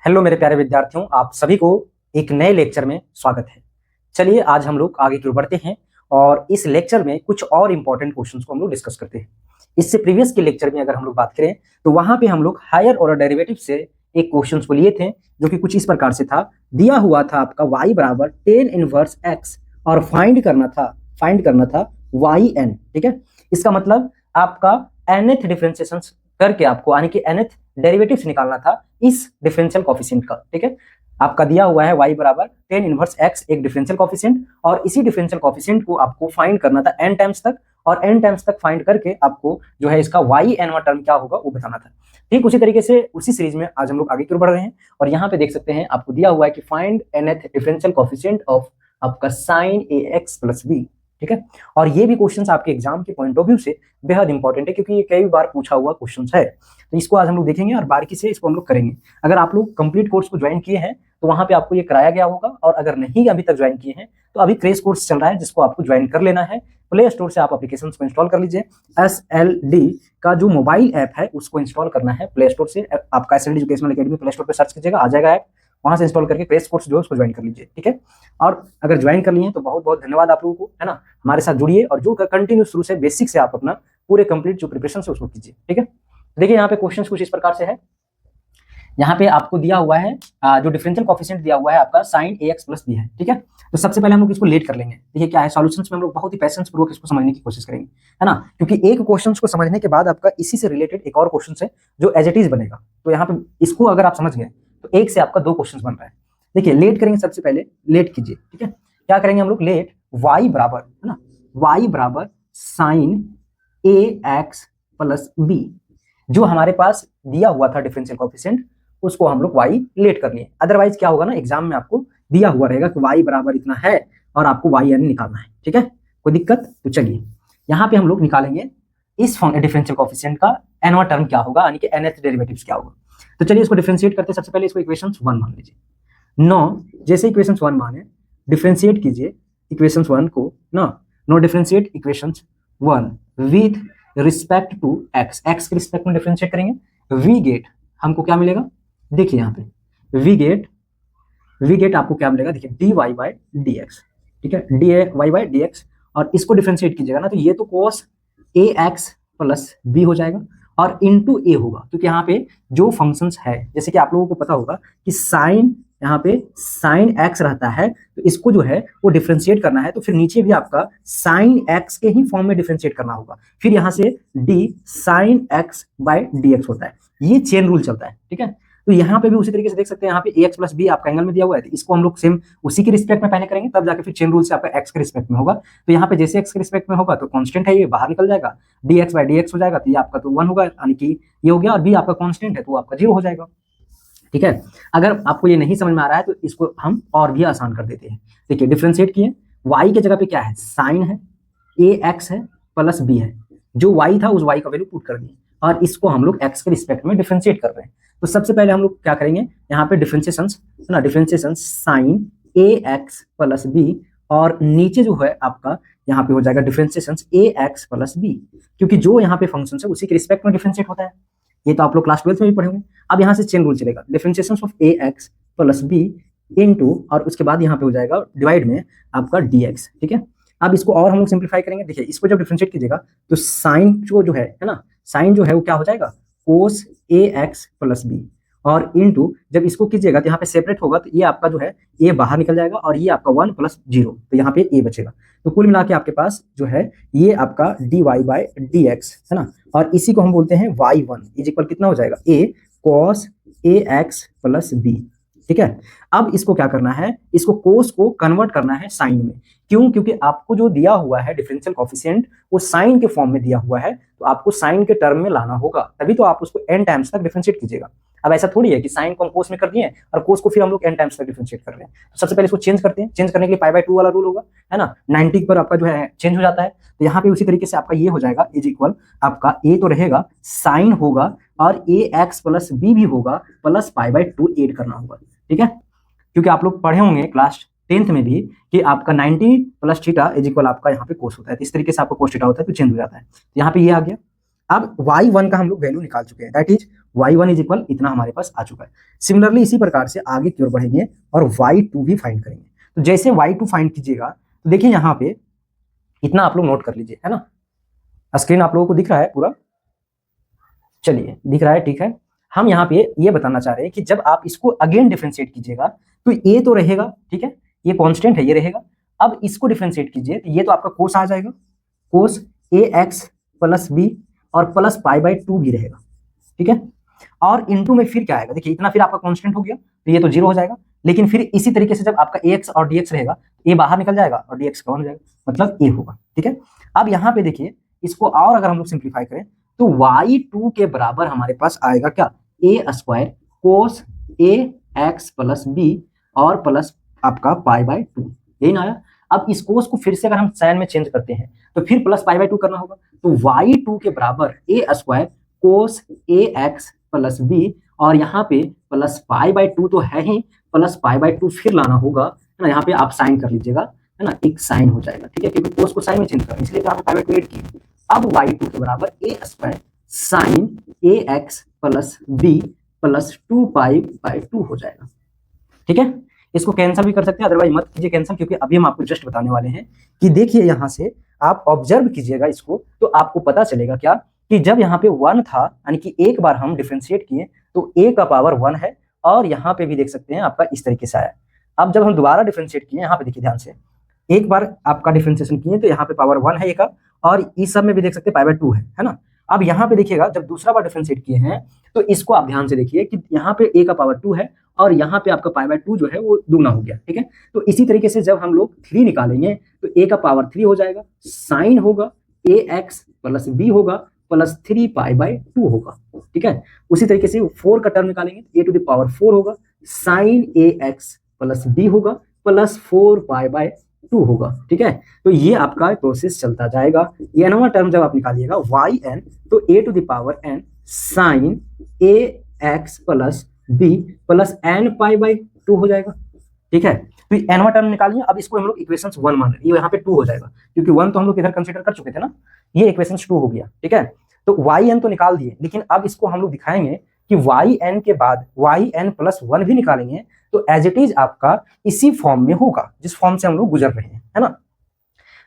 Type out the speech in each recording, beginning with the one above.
Hello मेरे प्यारे विद्यार्थियों, आप सभी को एक नए लेक्चर में स्वागत है। चलिए आज हम लोग आगे की ओर बढ़ते हैं और इस लेक्चर में कुछ और इंपॉर्टेंट क्वेश्चंस को हम लोग डिस्कस करते हैं। इससे प्रीवियस के लेक्चर में अगर हम लोग बात करें तो वहां पे हम लोग हायर ऑर्डर डेरिवेटिव से एक क्वेश्चन को लिए थे, जो कि कुछ इस प्रकार से था। दिया हुआ था आपका y बराबर tan इनवर्स x और फाइंड करना था वाई एन। ठीक है, इसका मतलब आपका nth डिफरेंशिएशन करके आपको यानी कि nth डेरिवेटिव्स निकालना था इस डिफरेंशियल कोएफिशिएंट का। ठीक है, आपका दिया हुआ है y बराबर tan इनवर्स x एक डिफरेंशियल कोएफिशिएंट और इसी डिफरेंशियल कोएफिशिएंट को आपको फाइंड करना था n टाइम्स तक, और n टाइम्स तक फाइंड करके आपको जो है इसका y nवां टर्म क्या होगा वो बताना था। ठीक उसी तरीके से उसी सीरीज में आज हम लोग आगे की ओर बढ़ रहे हैं और यहाँ पे देख सकते हैं आपको दिया हुआ है कि find nth differential coefficient of आपका sin ax प्लस b। ठीक है, और ये भी क्वेश्चंस आपके एग्जाम के पॉइंट ऑफ व्यू से बेहद इंपॉर्टेंट है क्योंकि ये कई बार पूछा हुआ क्वेश्चंस है। तो इसको आज हम लोग देखेंगे और बारीकी से इसको हम लोग करेंगे। अगर आप लोग कंप्लीट कोर्स को ज्वाइन किए हैं तो वहां पे आपको ये कराया गया होगा, और अगर नहीं अभी तक ज्वाइन किए हैं तो अभी क्रेश कोर्स चल रहा है जिसको आपको ज्वाइन कर लेना है। प्ले स्टोर से आप एप्लीकेशन को इंस्टॉल कर लीजिए। SLD का जो मोबाइल ऐप है उसको इंस्टॉल करना है प्ले स्टोर से। आपका SLD educational academy play store पर सर्च कीजिएगा, आ जाएगा ऐप, वहां से इंस्टॉल करके क्रेश कोर्स जो है उसको ज्वाइन कर लीजिए। ठीक है, और अगर ज्वाइन कर लिए हैं तो बहुत बहुत धन्यवाद आप लोगों को, है ना। हमारे साथ जुड़िए और जुड़कर कंटिन्यू शुरू से बेसिक से आप अपना पूरे कंप्लीट जो प्रिपरेशन है उसको कीजिए। ठीक है, देखिए यहाँ पे क्वेश्चन कुछ इस प्रकार से है। यहाँ पे आपको दिया हुआ है जो डिफरेंशियल कोएफिशिएंट दिया हुआ है आपका sin ax प्लस b है। ठीक है, तो सबसे पहले हम लोग इसको लेट कर लेंगे। देखिए क्या है, सॉल्यूशंस में हम लोग बहुत ही पेशेंस पूर्वक इसको समझने की कोशिश करेंगे, है ना, क्योंकि एक क्वेश्चन को समझने के बाद आपका इसी से रिलेटेड एक और क्वेश्चन है जो एज इट इज बनेगा। तो यहाँ पे इसको अगर आप समझ गए तो एक से आपका दो क्वेश्चन बन रहा है। देखिए लेट करेंगे, सबसे पहले लेट कीजिए। ठीक है, क्या करेंगे हम लोग, लेट y बराबर, है ना, y बराबर sin ax प्लस b, जो हमारे पास दिया हुआ था डिफरेंशियल कोएफिशिएंट उसको हम लोग y लेट कर लिए। अदरवाइज क्या होगा ना, एग्जाम में आपको दिया हुआ रहेगा कि y बराबर इतना है और आपको y n निकालना है। ठीक है, कोई दिक्कत? तो चलिए यहाँ पे हम लोग निकालेंगे इस डिफरेंशियल कोएफिशिएंट का nवां टर्म क्या होगा, यानी कि nth डेरिवेटिव्स क्या होगा। तो चलिए इसको डिफरेंशिएट करते हैं। सबसे पहले इसको इक्वेशन 1 मान लीजिए। जैसे इक्वेशन 1 माने, डिफरेंशिएट कीजिए इक्वेशन 1 को now differentiate equation 1 with respect to x के रिस्पेक्ट में डिफरेंशिएट करेंगे। वी गेट हमको क्या मिलेगा, देखिए यहाँ पे वी गेट आपको क्या मिलेगा, देखिए dy बाई dx। ठीक है, dy बाई dx, और इसको डिफरेंशिएट कीजिएगा ना तो ये तो cos ax प्लस b हो जाएगा और इनटू a होगा, क्योंकि यहाँ पे जो फंक्शंस है जैसे कि आप लोगों को पता होगा कि साइन, यहाँ पे साइन x रहता है तो इसको जो है वो डिफरेंशिएट करना है, तो फिर नीचे भी आपका साइन x के ही फॉर्म में डिफरेंशिएट करना होगा। फिर यहाँ से d sine x by dx होता है, ये चेन रूल चलता है। ठीक है, तो यहाँ पे भी उसी तरीके से देख सकते हैं, यहाँ पे ax प्लस b आपका एंगल में दिया हुआ है, तो इसको हम लोग सेम उसी के रिस्पेक्ट में पहले करेंगे, तब जाके फिर चेन रूल से आपका x के रिस्पेक्ट में होगा। तो यहाँ पे जैसे x के रिस्पेक्ट में होगा तो कांस्टेंट है, ये बाहर निकल जाएगा, dx बाय dx हो जाएगा, तो ये आपका तो 1 होगा, यानी कि ये हो गया, और b आपका कांस्टेंट है तो आपका 0 हो जाएगा। ठीक है, अगर आपको ये नहीं समझ में आ रहा है तो इसको हम और भी आसान कर देते हैं। देखिए डिफरेंशिएट किए, y के जगह पे क्या है, साइन है, ax है प्लस b है, जो y था उस y का वैल्यू पुट कर दिए और इसको हम लोग x के रिस्पेक्ट में डिफरेंशिएट कर रहे हैं। तो सबसे पहले हम लोग क्या करेंगे, यहाँ पे differentiation sine ax plus b, और नीचे जो है आपका यहाँ पे हो जाएगा डिफरेंशिएशन ax प्लस b, क्योंकि जो यहाँ पे फंक्शन है उसी के रिस्पेक्ट में डिफरेंशिएट होता है। ये तो आप लोग क्लास 12 में भी पढ़े होंगे। अब यहाँ से चेन रूल चलेगा, differentiation of ax plus b into, और उसके बाद यहाँ पे हो जाएगा डिवाइड में आपका dx। ठीक है, अब इसको और हम लोग सिंप्लीफाई करेंगे। देखिए इसको जब डिफरेंशिएट कीजिएगा तो साइन जो है ना, साइन जो है वो क्या हो जाएगा, cos ax प्लस b, और इनटू जब इसको कीजिएगा तो यहाँ पे सेपरेट होगा तो ये आपका जो है a बाहर निकल जाएगा और ये आपका 1 प्लस 0, तो यहाँ पे a बचेगा। तो कुल मिला के आपके पास जो है ये आपका dy बाई dx है ना, और इसी को हम बोलते हैं y1 इज इक्वल कितना हो जाएगा, a cos ax plus b। ठीक है, अब इसको क्या करना है, इसको कोस को कन्वर्ट करना है साइन में। क्यों? क्योंकि आपको जो दिया हुआ है डिफरेंशियल कोएफिशिएंट वो साइन के फॉर्म में दिया हुआ है, तो आपको साइन के टर्म में लाना होगा, तभी तो आप उसको n टाइम्स तक डिफरेंशिएट कीजिएगा। अब ऐसा थोड़ी है कि साइन को हम कोस में कर दिए और कोस को फिर हम लोग n टाइम्स तक डिफरेंशिएट कर रहे हैं। तो सबसे पहले इसको चेंज करते हैं। चेंज करने के लिए पाई बाय 2 वाला रूल होगा, है ना, 90 पर आपका जो है चेंज हो जाता है। तो यहाँ पे उसी तरीके से आपका ये हो जाएगा इज इक्वल, आपका a तो रहेगा, साइन होगा और ax प्लस b भी होगा, प्लस पाई बाय 2 ऐड करना होगा। ठीक है, क्योंकि आप लोग पढ़े होंगे क्लास 10th में भी कि आपका 90 प्लस थीटा इज इक्वल आपका यहाँ पे कोस होता है, तो इस तरीके से आपका कोस थीटा होता है तो चेंज हो जाता है। तो यहाँ पे ये आ गया। अब y1 का हम लोग वैल्यू निकाल चुके हैं, that is y1 is equal इतना हमारे पास आ चुका है। सिमिलरली इसी प्रकार से आगे की ओर बढ़ेंगे और y2 भी फाइंड करेंगे। तो जैसे y2 फाइंड कीजिएगा तो देखिए यहाँ पे इतना आप लोग नोट कर लीजिए, है ना। स्क्रीन आप लोगों को दिख रहा है पूरा? चलिए दिख रहा है, ठीक है। हम यहाँ पे ये बताना चाह रहे हैं कि जब आप इसको अगेन डिफरेंशिएट कीजिएगा तो ये तो रहेगा, ठीक है, ये कांस्टेंट है, ये रहेगा। अब इसको डिफरेंशिएट कीजिए तो ये तो आपका कोस आ जाएगा, कोस ax प्लस b और प्लस π/2 भी रहेगा, ठीक है। और इनटू में फिर क्या आएगा, देखिए इतना फिर आपका कांस्टेंट हो गया तो ये तो 0 हो जाएगा। लेकिन फिर इसी तरीके से जब आपका ax और dx रहेगा, ये बाहर निकल जाएगा और dx कौन हो जाएगा, मतलब a होगा, ठीक है। अब यहाँ पे देखिए इसको और अगर हम लोग सिंप्लीफाई करें तो y2 के बराबर हमारे पास आएगा क्या, a² कोस ax प्लस b और प्लस आपका π/2, यही ना आया। अब इस कोस को फिर से अगर हम साइन में चेंज करते हैं तो फिर प्लस π/2 करना होगा, तो y2 के बराबर a² कोस ax प्लस b और यहाँ पे प्लस π/2 तो है ही, प्लस π/2 फिर लाना होगा, है ना। यहाँ पे आप साइन कर लीजिएगा, है ना, एक साइन हो जाएगा, ठीक है, क्योंकि कोस को साइन में चेंज करना, इसलिए यहाँ पे π/2 ऐड किया। अब y2 के बराबर a² sine ax plus b plus 2π/2 हो जाएगा, ठीक है। इसको कैंसिल भी कर सकते हैं, अदरवाइज मत कीजिए कैंसिल, क्योंकि अभी हम आपको जस्ट बताने वाले हैं कि देखिए यहाँ से आप ऑब्जर्व कीजिएगा इसको तो आपको पता चलेगा क्या कि जब यहाँ पे 1 था, यानी कि एक बार हम डिफरेंशिएट किए तो a का पावर 1 है और यहाँ पे भी देख सकते हैं आपका इस तरीके से आया। अब जब हम दोबारा डिफरेंशिएट किए, यहाँ पे देखिए ध्यान से, एक बार आपका डिफरेंशिएशन किए तो यहाँ पे पावर 1 है a का और इस सब में भी देख सकते हैं π/2 है ना। अब यहाँ पे देखिएगा जब दूसरा बार डिफरेंशिएट किए हैं तो इसको आप ध्यान से देखिए कि यहाँ पे a का पावर 2 है और यहाँ पे आपका π/2 जो है वो दुगना हो गया, ठीक है। तो इसी तरीके से जब हम लोग 3 निकालेंगे तो a का पावर 3 हो जाएगा, साइन होगा ax प्लस b होगा प्लस 3π/2 होगा, ठीक है। उसी तरीके से 4 का टर्म निकालेंगे, a टू द पावर 4 होगा, साइन ax प्लस b होगा प्लस 4π/2 होगा, ठीक है। तो ये आपका प्रोसेस चलता जाएगा। ये नवा टर्म जब आप निकालिएगा yn तो a to the power n sine ax plus b plus n π/2 हो जाएगा, ठीक है। तो nवा टर्म निकालिए। अब इसको हम लोग इक्वेशन 1 मान रहे हैं, ये यहाँ पे 2 हो जाएगा क्योंकि 1 तो हम लोग इधर कंसीडर कर चुके थे ना, ये इक्वेशन 2 हो गया, ठीक है। तो yn तो निकाल दिए, लेकिन अब इसको हम लोग दिखाएंगे कि yn के बाद yn प्लस 1 भी निकालेंगे तो एज इट इज आपका इसी फॉर्म में होगा जिस फॉर्म से हम लोग गुजर रहे हैं, है ना।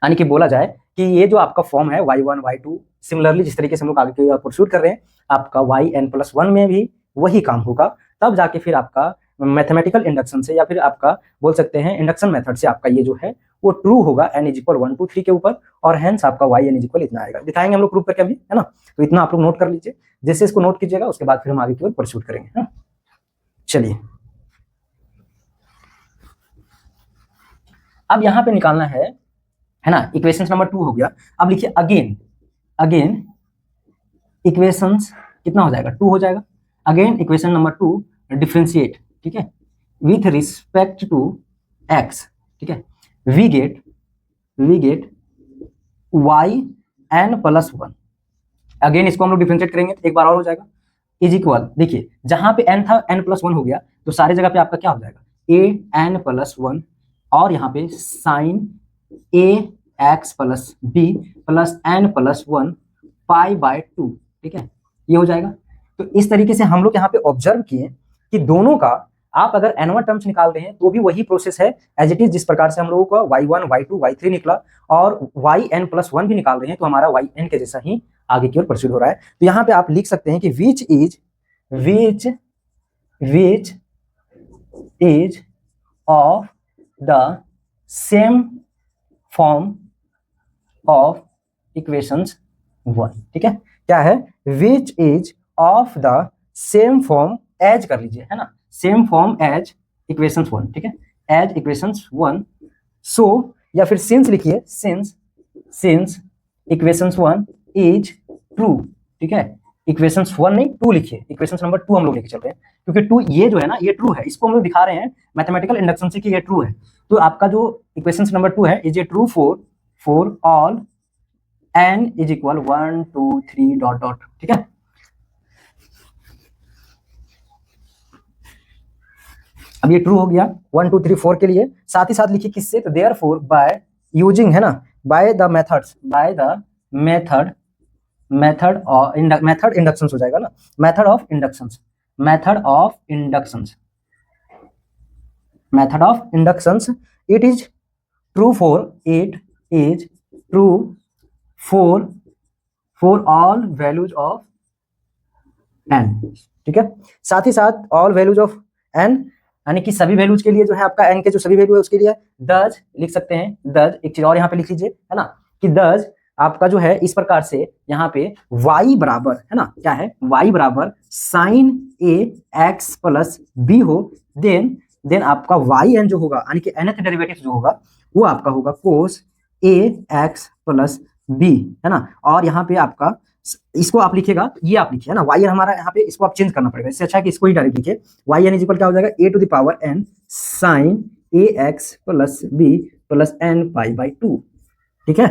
यानी कि बोला जाए कि ये जो आपका फॉर्म है y1 y2, सिमिलरली जिस तरीके से हम लोग आगे की परस्यूट कर रहे हैं, आपका yn प्लस 1 में भी वही काम होगा। तब जाके फिर आपका मैथमेटिकल इंडक्शन से या फिर आपका बोल सकते हैं इंडक्शन मेथड से आपका ये जो है वो ट्रू होगा n इज इक्वल 1 2 3 के ऊपर, और हेंस आपका yn इज इक्वल इतना आएगा। दिखाएंगे हम लोग प्रूव करके अभी, है ना। तो इतना आप लोग नोट कर लीजिए, जैसे इसको नोट कीजिएगा उसके बाद फिर हम आगे की ओर परस्यूट करेंगे, है ना। चलिए अब यहाँ पे निकालना है ना, इक्वेशन नंबर 2 हो गया। अब लिखिए अगेन इक्वेशंस कितना हो जाएगा, 2 हो जाएगा। अगेन इक्वेशन नंबर 2 डिफरेंशिएट, ठीक है, विथ रिस्पेक्ट टू x, ठीक है, we get yn plus 1। Again इसको हम लोग डिफरेंशिएट करेंगे तो एक बार और हो जाएगा, इज इक्वल, देखिए जहां पे n था n प्लस 1 हो गया तो सारे जगह पे आपका क्या हो जाएगा an प्लस 1 और यहाँ पे sine ax plus b plus n plus 1 π/2, ठीक है, ये हो जाएगा। तो इस तरीके से हम लोग यहाँ पे ऑब्जर्व किए कि दोनों का आप अगर n1 टर्म्स निकाल रहे हैं तो भी वही प्रोसेस है एज इट इज, जिस प्रकार से हम लोगों का y1 y2 y3 निकला, और yn प्लस 1 भी निकाल रहे हैं तो हमारा yn के जैसा ही आगे की ओर प्रोसीड हो रहा है। तो यहाँ पे आप लिख सकते हैं कि which is of the same form of equations 1, ठीक है। क्या है, which is of the same form as कर लीजिए, है ना, सेम फॉर्म एज इक्वेशंस 1, ठीक है, एज इक्वेशंस 1। सो या फिर सिंस लिखिए, सिंस इक्वेशंस 1 इज ट्रू, ठीक है, इक्वेशंस 1 नहीं 2 लिखिए, इक्वेशंस नंबर 2 हम लोग लेके चल रहे हैं क्योंकि 2 ये जो है ना ये ट्रू है, इसको हम लोग दिखा रहे हैं मैथमेटिकल इंडक्शन से कि ये ट्रू है। तो आपका जो इक्वेशंस नंबर 2 है, is a true for all n is equal 1 2 3 dot dot, ठीक है। अब ये ट्रू हो गया 1 2 3 4 के लिए। साथ ही साथ लिखिए किससे, तो देयरफॉर बाय यूजिंग, है ना, by the method method inductions हो जाएगा ना, method of inductions, method of inductions, method of inductions, it is true for all values of n. ठीक है, साथ ही साथ ऑल वैल्यूज ऑफ एन यानी कि सभी वैल्यूज के लिए जो है आपका एन के जो सभी वैल्यू है उसके लिए दज लिख सकते हैं, दज एक चीज और यहाँ पे लिख लीजिए है ना, कि दज आपका जो है इस प्रकार से यहाँ पे y बराबर है ना, क्या है, y बराबर sign a x plus B हो, देन आपका वाई एन जो होगा यानी कि nth डेरिवेटिव जो होगा वो आपका होगा कोस ए एक्स प्लस बी है ना। और यहाँ पे आपका इसको आप लिखिएगा, ये आप लिखिए ना, वाई एन हमारा यहाँ पे इसको आप चेंज करना पड़ेगा, इससे अच्छा है कि इसको ही डायरेक्ट लिखिए, वाई एन इज इक्वल क्या हो जाएगा, a to the power n sine a x plus b plus n pi by 2। ठीक है,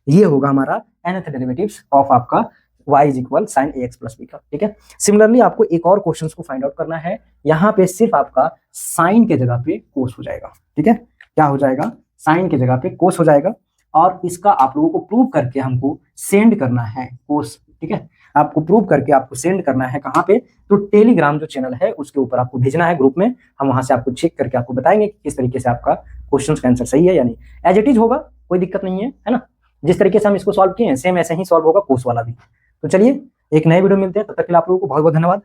ये होगा हमारा nth डेरिवेटिव्स ऑफ आपका y is equal sine a x plus b का। ठीक है, सिमिलरली आपको एक और क्वेश्चन को फाइंड आउट करना है, यहाँ पे सिर्फ आपका साइन के जगह पे कोस हो जाएगा। ठीक है, क्या हो जाएगा, साइन के जगह पे कोस हो जाएगा, और इसका आप लोगों को प्रूव करके हमको सेंड करना है कोस। ठीक है, आपको प्रूव करके आपको सेंड करना है कहाँ पे, तो टेलीग्राम जो चैनल है उसके ऊपर आपको भेजना है ग्रुप में, हम वहां से आपको चेक करके आपको बताएंगे कि किस तरीके से आपका क्वेश्चन का आंसर सही है या नहीं, एज इट इज होगा, कोई दिक्कत नहीं है ना, जिस तरीके से हम इसको सॉल्व किए हैं सेम ऐसे ही सॉल्व होगा कोस वाला भी। तो चलिए एक नए वीडियो मिलते हैं, तब तक के लिए आप लोगों को बहुत बहुत धन्यवाद।